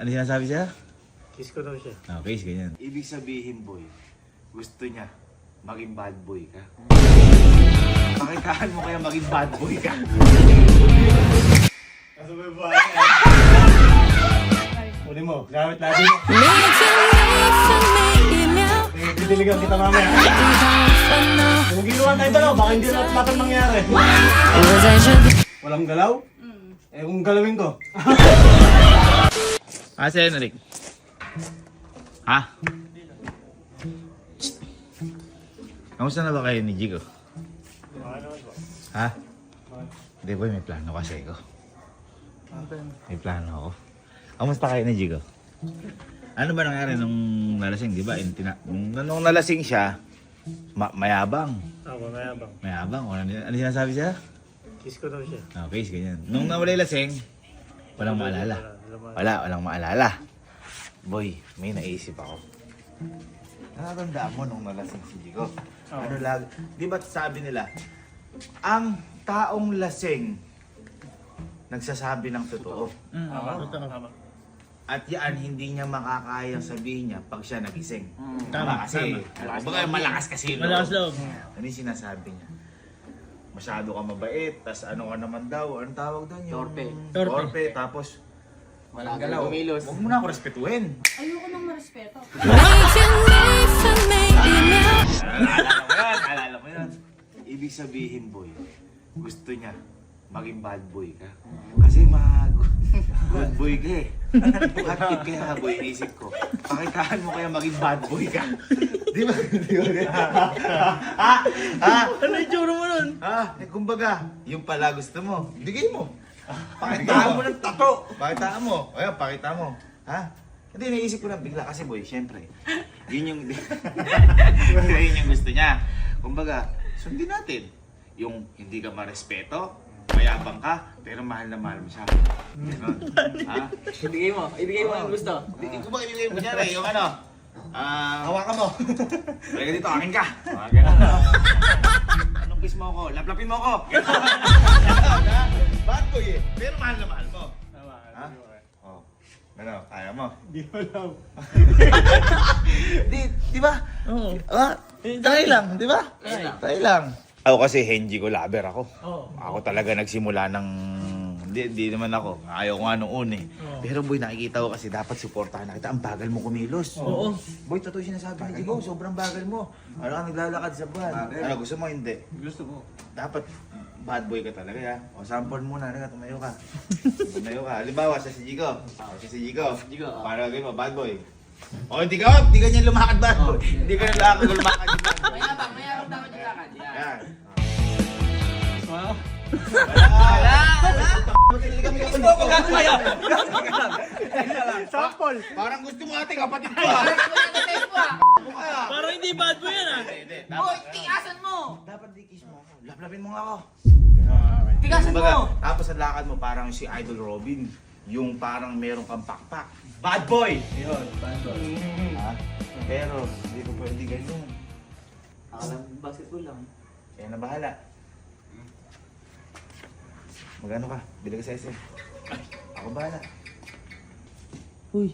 Ano sinasabi siya? Kiss ko daw siya. Okay, ganyan. Ibig sabihin, boy, gusto niya maging bad boy ka. Pakitaan mo kaya maging bad boy ka. Kaso may buhay ka. Uli mo, gamit lagi mo. Didiligan kita mamaya. Kung ginawa tayo dalaw, baka hindi na natin mangyari. Walang galaw? Eh kung galawin ko. Kasi, Rick. Ha? Kamusta na ba kayo ni Jigo? Ha? Hindi boy, may plano kasi ako. May plano ako. Kamusta kayo ni Jigo? Ano ba nangyari nung nalasing, di ba? Nung nalasing siya, mayabang. Ako, mayabang. Mayabang. Ano sinasabi siya? Kiss ko daw siya. Okay, ganyan. Nung nawalay lasing, walang maalala. Walang maalala. Boy, may naisip ako. Nakatandaan mo nung nalasing si Jigo. Ano lang, di ba sabi nila, ang taong lasing nagsasabi ng totoo. Tama. At yan, hindi niya makakayang sabihin niya pag siya nagising. Tama, Kasi, malakas kasi loob. Malakas loob. Ano yung sinasabi niya? Masyado ka mabait, tas ano ka naman daw, anong tawag doon? Yung... Torpe, tapos Walang galaw. Kumilos. huwag mo na ako respetuhin. Ayoko nang marespeto. Alala mo yan. Ibig sabihin, boy, gusto niya maging bad boy ka. Kasi good boy ka eh. Bakit kaya, boy, isip ko, pakitaan mo kaya maging bad boy ka. Di ba? Ano yung tsura mo nun? Kumbaga, yung pala gusto mo, bigay mo. Pakitaan mo ng tato. Pakitaan mo. Ayun, pakita mo. Ha? Hindi, naisip ko lang bigla kasi boy, syempre. Yun yung yun yung gusto niya. Kumbaga, sundin natin. Yung hindi ka marespeto, mayabang ka, pero mahal na mahal mo siya. Ganon. Ha? Ibigay mo yung gusto. Kumbaga, ibigay mo niya yung ano. Hawakan mo. Kaya dito, akin ka. Anong kiss mo ako? Laplapin mo ako. Bad boy eh. Pero mahal na mahal mo. Tama. Ha? Oh. Ano, kaya mo? Di ko alam. Di ba? Oo. Tayo lang, di ba? Tayo lang. Ako kasi Henji ko lover ako. Oo. Ako talaga nagsimula ng... Hindi naman ako. Ayaw ko nga nung una eh. Pero boy, nakikita ko kasi dapat supportahan na kita. Ang bagal mo kumilos. Oo. Boy, totoo yung sinasabi ni Jigo. Sobrang bagal mo. Ano ka naglalakad sa buwan? Ano, gusto mo hindi? Gusto mo. Dapat bad boy ka talaga ya. O sample muna, halika, tumayo ka. Tumayo ka. Halimbawa, siya si Jigo. Siya si Jigo. Para gawin mo, bad boy. O, hindi ka niya lumakad bad boy. Hindi ka lumakad yung bad boy. Mayabang dapat yung lakad. Yan. Wow. Sample. Parang gusto mo ating kapatid ko ha. Parang hindi bad boy yan ah. Hindi. Boy, tigasan mo! Dapat di-kiss mo ako. Laplapin mo nga ako. Tigasan Kumbaga, mo! tapos ang lakad mo parang si Idol Robin. Yung parang merong kang pakpak. Bad boy! Yun, bando. Ha? Pero, hindi ko pwede ganyan. Basketball lang. Kaya na bahala. Magano ka? Bili ka sa SM. Ako bahala. Uy,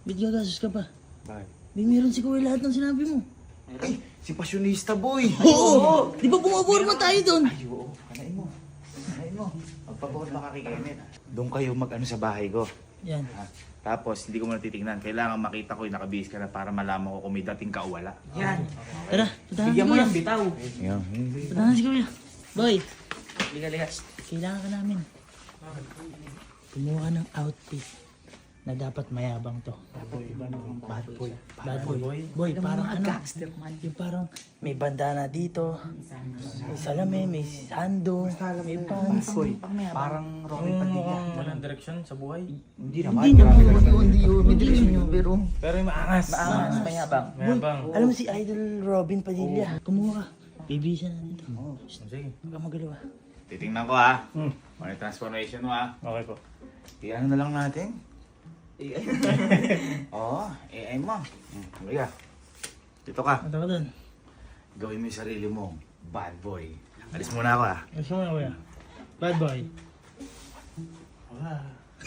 ba't gagastos ka pa? Bakit? May meron si Kuya lahat ng sinabi mo. Ay! Si Pasyonista boy! Oo! Di ba bumaborma tayo doon? Ay, oo. Kanain mo. Kanain mo. Magpabawal baka kay Kenneth. Doon kayo mag-ano sa bahay ko. Yan. Ha? Tapos, hindi ko muna titignan. Kailangan makita ko yung nakabihis ka na para malaman ko kung may dating ka o wala. Yan. Tara, puntahan si Bigyan mo Kuya. ng bitaw. Yan. Puntahan si Kuya. Boy, Liga. kailangan ka namin. Kumuha ka ng outfit na dapat mayabang to. Bad boy. Bad boy. Boy, parang ano? Yung parang may bandana dito, may salamin, may sando, may pants. Parang Robin Padilla. Walang direksyon sa buhay. Hindi Hindi yun. May direksyon yun, pero... Pero yung maangas. Maangas, mayabang. Mayabang. Alam mo si Idol Robin Padilla. Kumuha ka. Bibisa na dito. Sige. Huwag kang magalawa. Titingnan ko ha. Ano yung transformation mo ha. Okay po. Iyan na lang natin. Oo, AI mo. Halika. Dito ka. Punta ka doon. Gawin mo yung sarili mo. Bad boy. Alis muna ako ha. Gusto mo na Kuya? Bad boy. Wala.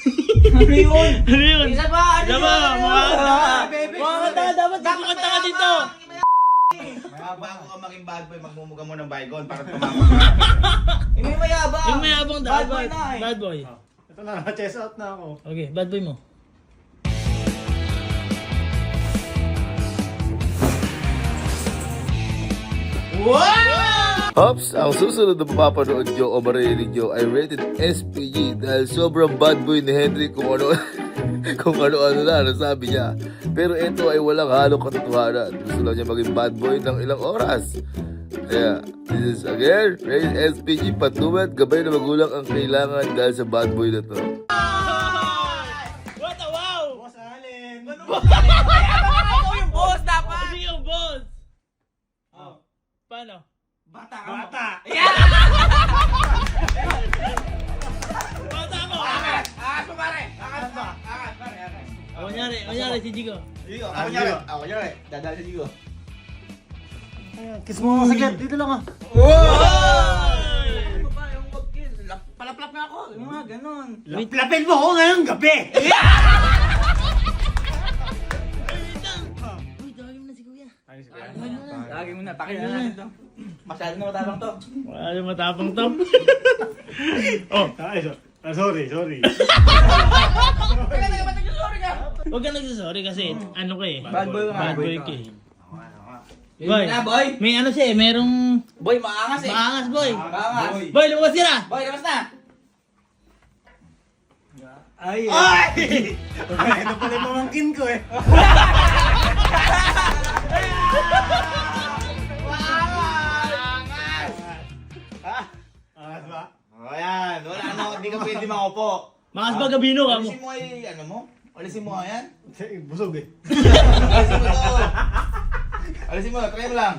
Ano yun? Ano yun? Isa pa! Ano Isa pa! yun? Mga kanta ka, dapat kumanta ka dito! Bago ka maging bad boy, magmumuga mo ng baygon para tumama. Yung may mayabang! Yung mayabang Bad boy na eh. Bad boy. Ito na, chest out na ako. Okay, bad boy mo. Hops, ang susunod na mapapanood nyo o maririnig nyo ay rated SPG dahil sobrang bad boy ni Henry kung ano kung ano-ano na nasabi niya. Pero ito ay walang halong katotohanan. Gusto lang niya maging bad boy ng ilang oras. Kaya, this is again, rated SPG, patnubat, gabay na magulang ang kailangan dahil sa bad boy na to. What a wow! Boss Allen! Ikaw yung boss dapat! Kasi yung boss! Paano? Bata ka mo. Bata! Yeah! Bata ako! Angat mo pare! Angat pare! Kunyari, si Jigo. Ako nyari. Dadaan sa Jigo. Kiss mo ako saglit, dito lang ah. Ano ba yung wag-kiss? Palaplap na ako. Yung mga ganon. Lapin mo ako ngayong gabi! Uy, tawagin mo na si Kuya. Lagi mo na. Pakinggan na natin to. Masyado na matabang to. Wala yung matapang to. Oh, Ay, sorry. Teka, ba't nagsusorry ka? huwag ka nagsasorry kasi ano ka eh. Bad boy ka. Bad boy ka eh. Yun Boy, na, boy. may ano siya eh, merong Boy, maangas eh. maangas boy. Maangas. Boy, lumabas sila! Boy, labas na. Ay! Ito pala yung mamangkin ko eh. Angas ba? O yan, wala na, hindi ka pwede makupo. Maangas ba gabino ka mo? Alisin mo ay, ano mo? Alisin mo nga yan. Busog eh. Alisin mo to. Alisin mo, try mo lang.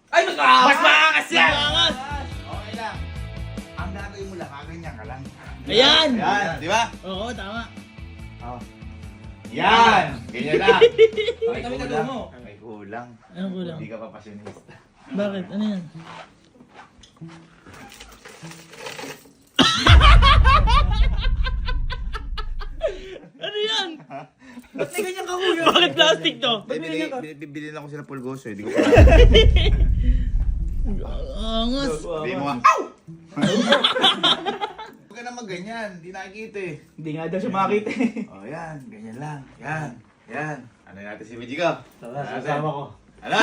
Ay, mas maangas yan! Maangas! Okay lang. Ang gagawin mo lang, kaganyan ka lang. Ayan! Yan, di ba? Oo, tama. Oh. Yan! Ganyan lang. Bakit kami tago mo? May kulang. Ano kulang? Hindi ka pa pasyonista. Bakit? Ano yan? Ano yan? Ba't may ganyan ka, kuya? Bakit plastic to? Bibili lang ko sila pulgoso, hindi ko pa. Angas. Sabi mo nga, ow! Huwag ka naman ganyan, hindi nakikita eh. Hindi nga daw siya makita eh. Oh, yan, ganyan lang. Yan, yan. Ano natin si Mijigo? Sasama ko. Ano?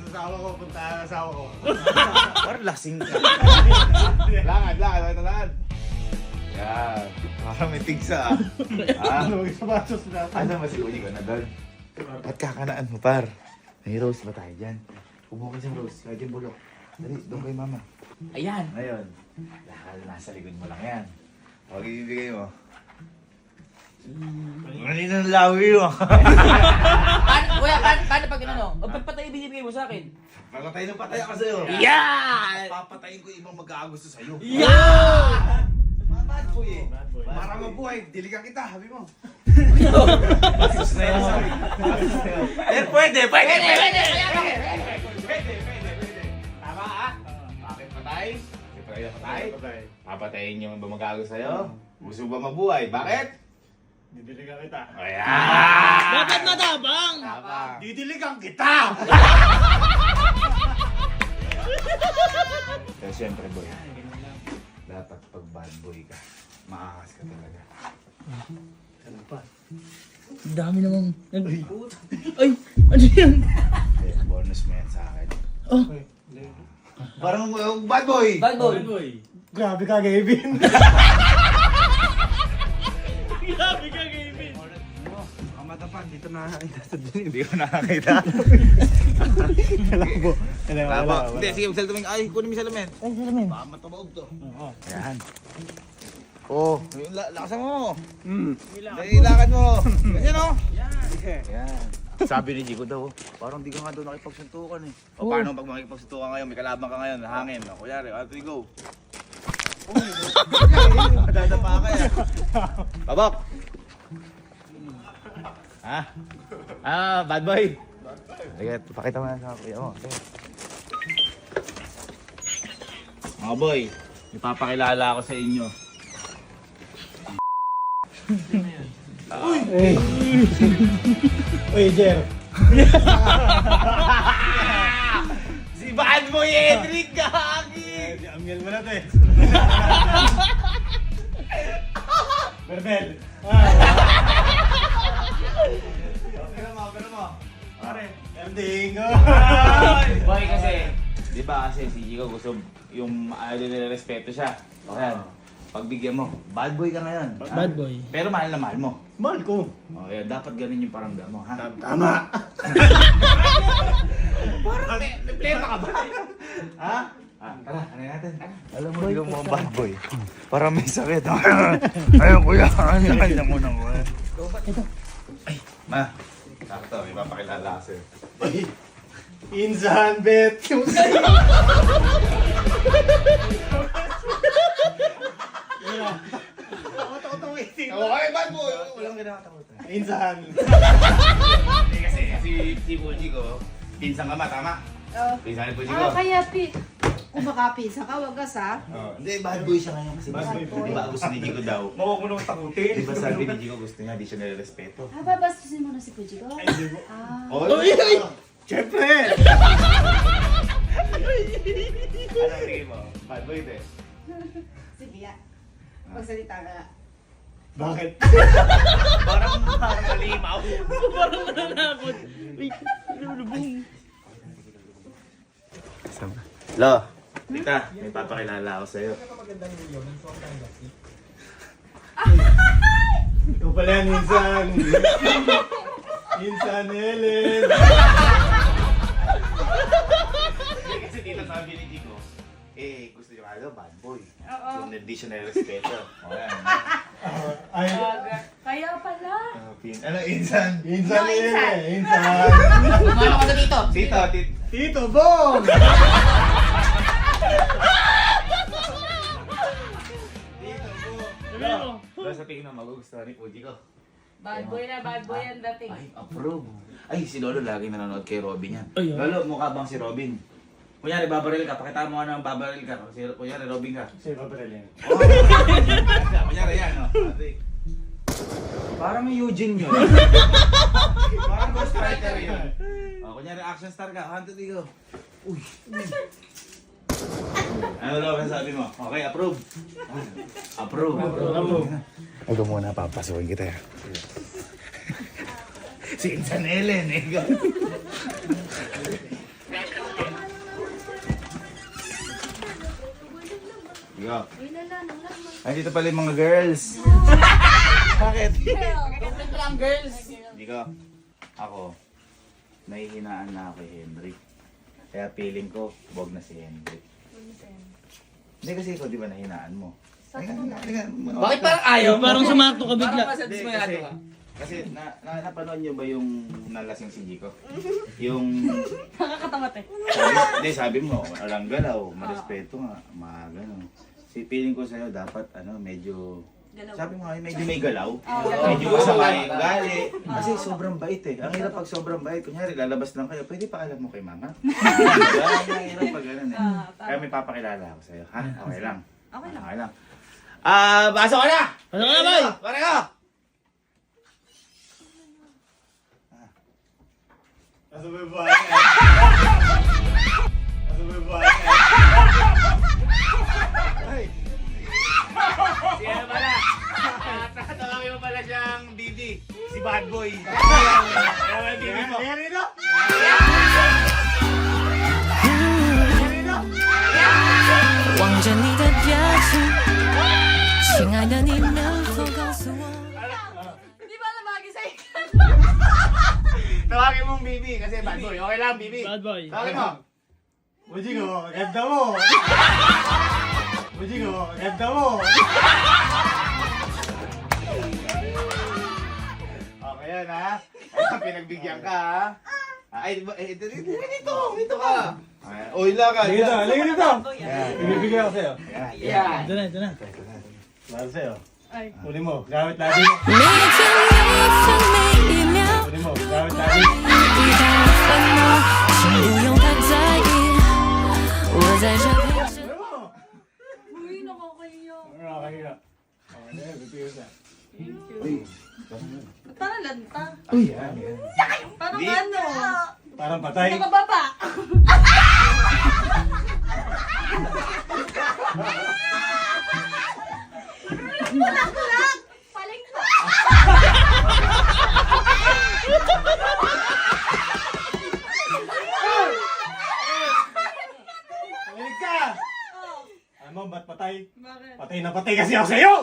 Sasama ko, puntahan ang asawa ko. Parang lasing ka. Lakad. Yan. Parang may tigsa ah. Ah, Ano, isabasos na. ano ba si Mijigo na doon? Ba't kakanaan mo, par? May rose ba tayo dyan? Umuha ka sa rose, kahit yung bulok. Dali, doon kay mama. Ayan. Ngayon, lakad nasa likod mo lang yan. Huwag ibibigay mo. Kanina ng lawi mo. Kuya, paano pag ano? O ba't patay binibigay mo sa akin? Papatay ng patay ako sa'yo. Yeah! Papatayin ko yung ibang mag-aagusto sa'yo. Yeah! Mga bad boy eh. Bad boy. Para mabuhay, diligan kita, habi mo. Eh, pwede! Tama ah? Bakit patay? Bakit patay? Papatayin yung ibang mag-aagusto sa'yo. Gusto ba mabuhay? Bakit? Didiligan kita. Ayan! Dapat matabang! Tama. Didiligan kita! Pero siyempre boy, dapat pag bad boy ka, maakas ka talaga. Ano pa? Ang dami namang... Ay! Ano yan? Kaya bonus mo yan sa akin. Oh! Parang bad boy! Bad boy! Grabe ka, Gavin. Grabe ka, Gavin! Kamatapan, dito nakakita sa din, hindi ko nakakita. Kalabo. Tama. Hindi, sige, magsalita mo yung, ay, kunin mo yung salamin. Ay, salamin. Baka matabaog to. Ayan. Oh, lakasan mo. Ilakad mo. Yan o. Yan. Sabi ni Jigo daw, parang di ka nga daw nakipagsuntukan eh. O paano pag makipagsuntukan ngayon, may kalaban ka ngayon, hangin. O kunyari, 1, 2, go. Madadapa ka yan. Babak! Ha? Ah, bad boy. Sige, pakita mo na sa kuya mo. Sige. Mga boy, Ipapakilala ako sa inyo. Uy, Jer. Si Bad Boy Edric, gagi! Amyal mo na to eh. Berbel. Pero mo. Pare, ending ko. Boy kasi, di ba kasi si Chico gusto yung nire-respeto siya. Ayan, pagbigyan mo, bad boy ka ngayon. ha? Bad boy. Pero mahal na mahal mo. Mahal ko. O, yeah, dapat ganun yung paramdam mo, ha? Tama. May plema ka ba? Ha? Tara, ano natin? Alam mo, yung mga bad boy. Parang may sakit. Ayun, kuya. Ayun mo nang kuya. Ay, ma. Sakto, may papakilala kasi. Insan bet. Yung Okay, bad boy. Walang kinakatakutan. Insan. Hindi kasi, si Puji ko, pinsan ka ma, tama? Oo. Pinsan ni Puji ko. Kaya kung makapisa ka, wagas ha. Hindi, bad boy siya ngayon kasi Bad boy. di ba gusto ni Jigo daw? Mukha ko nung takutin. Di ba sabi ni Jigo gusto niya, di siya nire-respeto? Babastusin mo na si Pujigo. Ah. Siyempre. Anong tingin mo? Bad boy din. Sige ya. Magsalita ka. Bakit? Parang kalimaw. Parang nananakot. Wait, lulubong. Lo, tita, may papakilala ako sa'yo. Ikaw pala yan, Insan. Insan Helen. Kasi tita sabi ni Jigo, gusto niyo ano, bad boy. Oo. Yung hindi siya nire-respeto. O yan. Ay, Kaya pala. Ano, insan? Insan No, Helen. Insan. Ano ka dito? Tito, Tito Bong. Lo, sa tingin mo, magugustuhan ni Puji ko. Bad boy na, bad boy ang dating. Ay, approve. Ay, si Lolo lagi nanonood kay Robin yan. Ay, Lolo, mukha bang si Robin? Kunyari, babaril ka. Pakita mo ano ang babaril ka. Kunyari, Robin ka. Sino ba pala yan? Oh, kunyari yan, no? Parang may Eugene yun. Parang ghost fighter yun. Oh, kunyari, action star ka. 1, 2, 3, go. Uy. Ano daw ang sabi mo? Okay, approve. Approve. Ito muna, papasukin kita. Si Insan Helen, eh. Go. Ay, dito pala yung mga girls. Bakit? Ito lang, girls. Hindi ko. Ako, nahihinaan na ako kay Hendrik. Kaya feeling ko, wag na si Hendrik. Hindi kasi ikaw, di ba nahinaan mo? Bakit parang ayaw? Parang sumakto ka bigla. Parang masadismayado ka. Kasi napanood niyo ba yung nalasing si Jico? Yung Nakakatamat eh. hindi sabi mo, walang galaw, marespeto nga, mga gano'n. Si feeling ko sa'yo dapat medyo Galaw. sabi mo nga, medyo may galaw. galaw. Medyo masama yung gali. Kasi sobrang bait eh. Ang hirap pag sobrang bait. Kunyari, lalabas lang kayo. Pwede pa alam mo kay mama. Ang hirap pag gano'n eh. Kaya may papakilala ako sa'yo. Ha? Okay lang. Okay lang. Okay lang. Pasok ka na! Pasok ka na, boy! Pare ka! Asa ba yung buhay niya? Asa ba yung buhay niya? Ay. Si ano pala? Tatawagin mo pala siyang Bibi. Si Bad Boy. Kaya may Bibi mo. Ayan rito. 望着你的表情，亲爱的，你能否告诉我？ Di ba nabagi sa ikan? Tawagin mong Bibi kasi Bad Boy. Okay lang, Bibi. Bad boy. Tawagin mo. Bujigo, ganda mo. Bujigo, ganda mo. Okay yan ha. Ay, pinagbigyan ka ha. Ay, dito ka. Uy, lakad. Halika dito, halika dito. Yan. Ibibigay ako sa'yo. Yan. Ito na, ito na. Para sa'yo. Ay. Uli mo, gamit lagi. 每天每分每一秒， Uli mo, gamit lagi. 一旦我烦恼，请不用太在意，我在这陪着。 Uli mo. Uy, Parang lanta. Uy, yan. Parang Di- ano? Parang patay. Nakababa. Bulaklak! Palengke. Mahilig ka! Alam mo, ba't patay? Bakit? Patay na patay kasi ako sa'yo!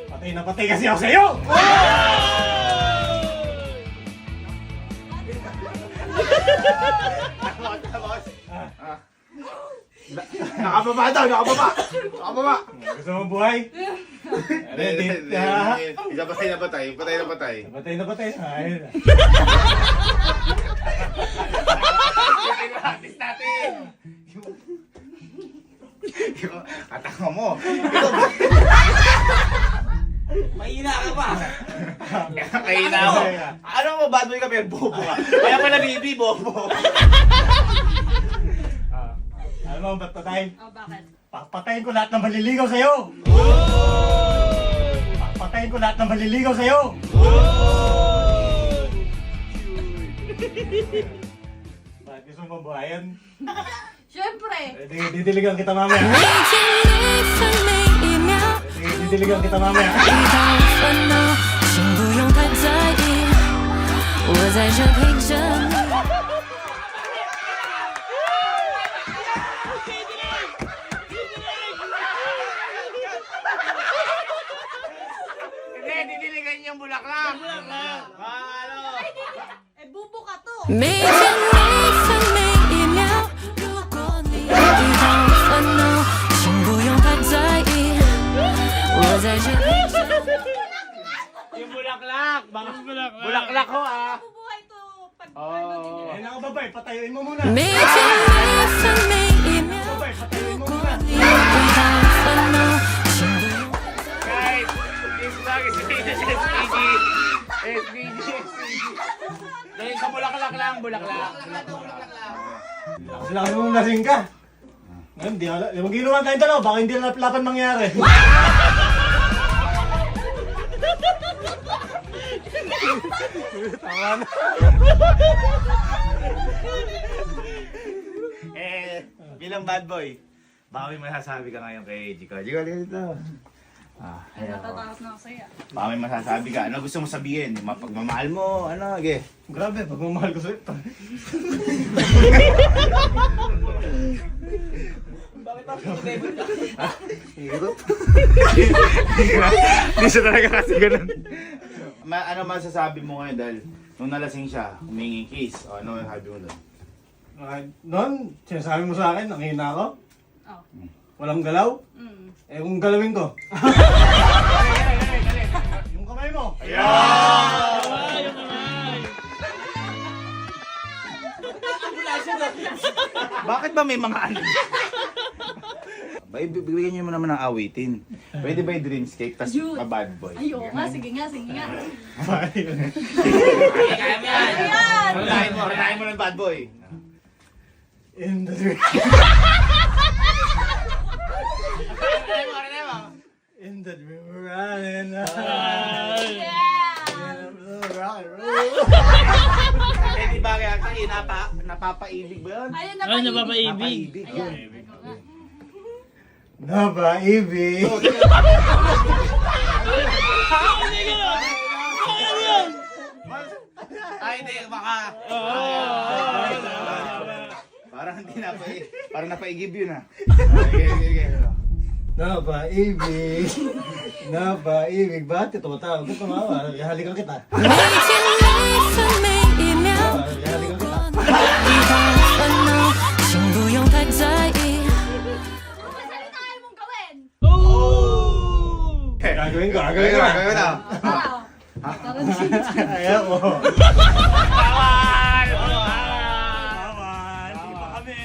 Patay na patay kasi ako sa'yo! Nakababa daw, nakababa! Nakababa! Gusto mo buhay? Isa patay na patay, patay na patay. Patay na patay. Ayun. Artist natin! Ataka mo! Ikaw ba? Mahina ka pa. Kaina mo! Ano mo, bad boy ka pero bobo ka? Kaya pala baby, bobo! Alam mo, ba't patay? Oh, bakit? Papatayin ko lahat ng maliligaw sa'yo! Papatayin ko lahat ng maliligaw sa'yo! Bakit gusto mo buhayan? Siyempre. Didiligan kita mamaya. 每天一分每一秒 Didiligan kita mamaya. 一到烦恼，请不用太在意，我在这陪着你。 Hindi, didiligan yung bulaklak! Bulaklak! Ano? Eh, bubo ka to. 每天每分每一秒，如果你遇到烦恼，请不用太在意，我在这陪着你。 Yung bulaklak! Bulaklak ho ah! Bubuhay to. Pag Oh. Eh, nakababay, patayuin mo muna. 每天每分每一秒， Nakababay, patayuin 如 mo 果 muna. 你遇到烦恼，请不用。 Guys, this vlog is made as SPG. SPG. Dahil sa bulaklak lang, bulaklak. Sila mo lasing ka. Ngayon, di ala. Yung ginawa tayong dalawa, baka hindi na lapan mangyari. Tama na. Bilang bad boy, baka may masasabi ka ngayon kay Jika. Jika, dito. Ay, natatakot na ako sa'yo. Baka may masasabi ka. Ano gusto mo sabihin? Yung mga pagmamahal mo, ano, okay. Grabe, pagmamahal ko sa'yo. Hindi siya talaga kasi ganun. Ano masasabi mo ngayon dahil nung nalasing siya, humingi kiss. O, ano sabi mo doon? Noon, sinasabi mo sa akin, ang hina ako. Oh. Walang galaw. Mm. Eh, kung galawin ko. Yung kamay mo. Bakit ba may mga ano? Bigyan niyo mo naman ng awitin. Pwede ba yung dreamscape tas Yun. pa-bad boy? Ay, oo nga. Sige nga, sige nga. Kaya mo yan. Ayan! Ranahin mo ng bad boy. In the dream. In the dream, we're running. Yeah! Rock and roll. Eh, di ba kaya kayo napapaibig ba yun? Ayun, Ay, napaibig. napapaibig. Ayan. Napaibig. Ay, hindi, baka. Parang hindi parang napaigib yun ah. Okay. Napaibig. Napaibig. Bakit tumatawag? Ba't tumawa? Halikan kita. 每天每分每一秒， Halikan kita. 遇到烦恼，请不用太在意。 Magsasalita tayo mong gawin. Gagawin ko. Gagawin na. Oo. Parang chin-chin. Ayaw ko. Bawal! Bawal. Di pa kami.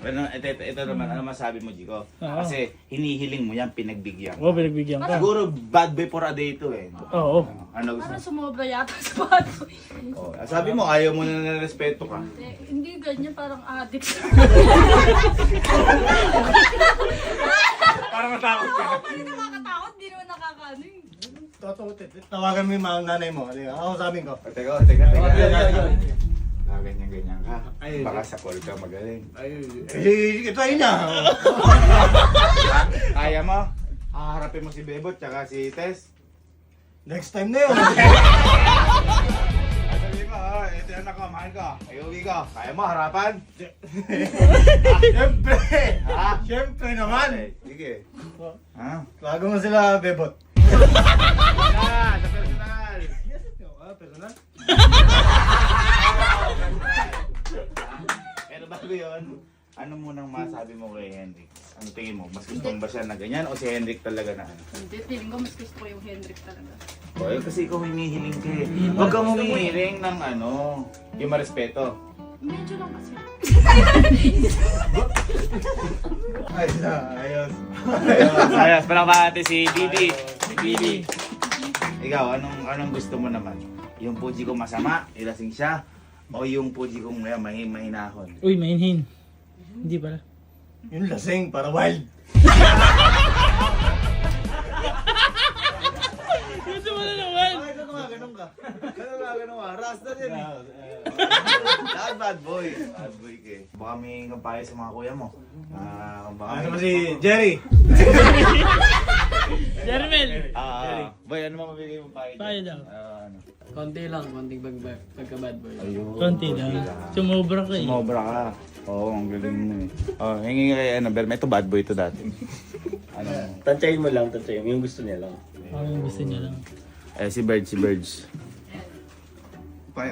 Pero ito naman, ano masabi mo, Jico? Kasi hinihiling mo yan, pinagbigyan. Oo, pinagbigyan ka. Siguro bad boy for a day to eh. Oo. Ano gusto Parang mo? sumobra yata sa batoy. Oh, sabi mo, ayaw mo na respeto ka. Hindi ganyan, parang addict. Para matakot ka. Hindi nakakatakot, hindi naman nakakaano eh. Totoo, tawagan mo yung mga nanay mo. Ako sabihin ko. Teka. Ganyan ka. Baka sa call ka magaling. Ito yun niya. Kaya mo? Haharapin mo si Bebot tsaka si Tess? Next time na yun. Sabi mo, ito yung anak ko, mahal ko. Ayugi ko. Kaya mo, harapan? Siyempre. Ha? Siyempre naman. Sige. Ha? Tawagan mo sila, Bebot. Sa personal. Personal? Pero bago yun, ano munang masabi mo kay Henrik? Ano tingin mo? Mas gusto mo ba siya na ganyan o si Henrik talaga na ano? Hindi, feeling ko mas gusto ko yung Hendrik talaga. O kasi ikaw hinihiling ka eh. Huwag kang humihiling ng ano, yung marespeto. Medyo lang kasi. Ayos. Ayos, parang natin si Bibi. Bibi. Ikaw, anong gusto mo naman? Yung puji ko masama, ilasing siya, o yung puji kong mahinahon? Uy, mainhin. Hindi pala. Yung lasing, para wild. Gusto mo na naman. Ay, ganun ka. Ganun ka. Rasta din eh. Lahat bad boy. Bad boy ka eh. Baka may kapayo sa mga kuya mo. Baka Ano ba si Jerry? Jermel. Boy, ano mo mabigay mo payo? Payo daw. Ano? Konti lang, konting pagka-bad boy. Ayun. Konti lang. Sumobra ka eh. Sumobra ka. Oo, ang galing mo eh. Oh, hingi kay Annabelle. Ito bad boy to dati. Ano? Tantsayin mo lang, yung gusto niya lang. Ako yung gusto niya lang. Si Birds.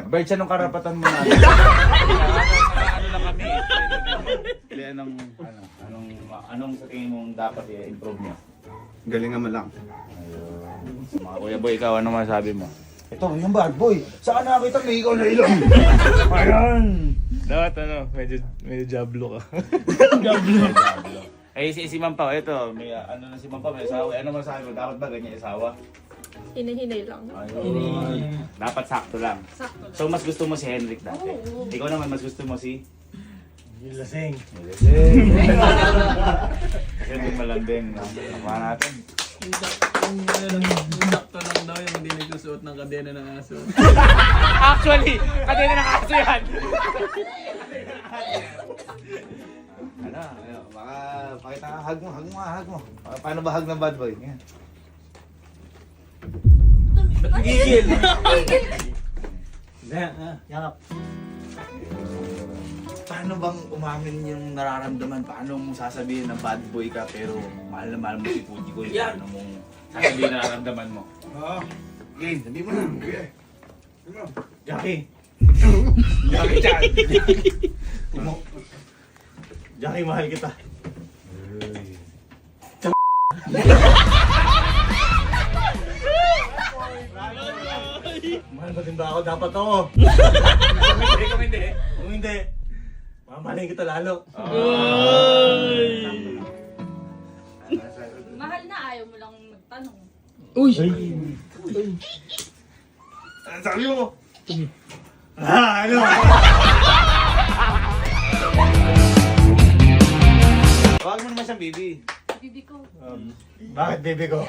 Birds, anong karapatan mo natin? Ano na kami? Anong sa tingin mong dapat i-improve niya? Galingan mo lang. Ayun. Mga kuya boy, ikaw, ano masabi mo? Ito, yung bad boy. Saan nakita may ikaw na ilong? Ayan! Dapat medyo jablo ka. Gablo. Eh, si Ma'am Pao, ito, may ano na si Ma'am Pao, may asawa. Ano masabi mo? Dapat ba ganyan asawa? Hinahinay lang. Ayun. Dapat sakto lang. Sakto lang. So, mas gusto mo si Henrik dati? Oo. Ikaw naman, mas gusto mo si? Yung lasing. Kasi hindi malambing. Nakuha natin. Sakto lang daw yung hindi nagsusuot ng kadena ng aso. Actually, kadena ng aso yan. Baka pakita ka, hug mo. Paano ba hug ng bad boy? Yan. Ba't gigil? Yakap. Paano bang umamin yung nararamdaman? Paano mo sasabihin na bad boy ka pero mahal na mahal mo si Puji ko? Paano mong sasabihin na nararamdaman mo? Game, sabihin mo na. Jackie. Jackie Chan. Jackie, mahal kita. Mahal ba din ba ako? Dapat ako. Kung hindi, mamahalin kita lalo. Mahal na, ayaw mo lang magtanong. Uy! Sabi mo. Ano? Huwag mo naman siyang baby. Bibi ko. Bakit baby ko?